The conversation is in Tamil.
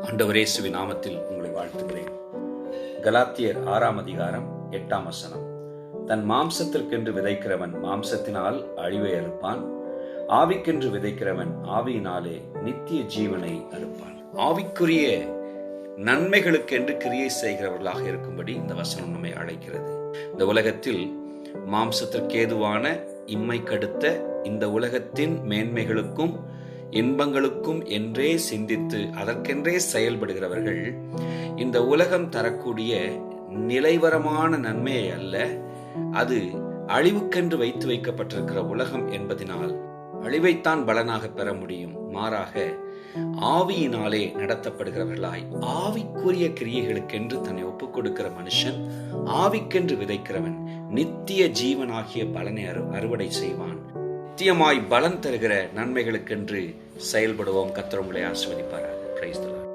ஆண்டவர் இயேசுவின் நாமத்தில் உங்களை வாழ்த்துகிறேன். கலாத்தியர் 6ஆம் அதிகாரம் 8ஆம் வசனம். தன் மாம்சத்திற்கென்று விதைக்கிறவன் மாம்சத்தினால் அழிவை அறுப்பான், ஆவிக்கென்று விதைக்கிறவன் ஆவியினாலே நித்திய ஜீவனை அறுப்பான். ஆவிக்குரிய நன்மைகளுக்கென்று கிரியை செய்கிறவர்களாக இருக்கும்படி இந்த வசனம் நம்மை அழைக்கிறது. இந்த உலகத்தில் மாம்சத்திற்கு ஏதுவான இம்மை கடுத்த இந்த உலகத்தின் மேன்மைகளுக்கும் இன்பங்களுக்கும் என்றே சிந்தித்து அதற்கென்றே செயல்படுகிறவர்கள் இந்த உலகம் தரக்கூடிய நிலைவரமான நன்மையை அல்ல, அது அழிவுக்கென்று வைத்து வைக்கப்பட்டிருக்கிற உலகம் என்பதனால் அழிவைத்தான் பலனாக பெற முடியும். மாறாக ஆவியினாலே நடத்தப்படுகிறவர்களாய் ஆவிக்குரிய கிரியைகளுக்கென்று தன்னை ஒப்புக் கொடுக்கிற மனுஷன், ஆவிக்கென்று விதைக்கிறவன் நித்திய ஜீவனாகிய பலனை அறுவடை செய்வான். நித்தியமாய் பலன் தருகிற நன்மைகளுக்கென்று செயல்படுவோம். கர்த்தர் உங்களை ஆசீர்வதிப்பாராக. Praise the Lord.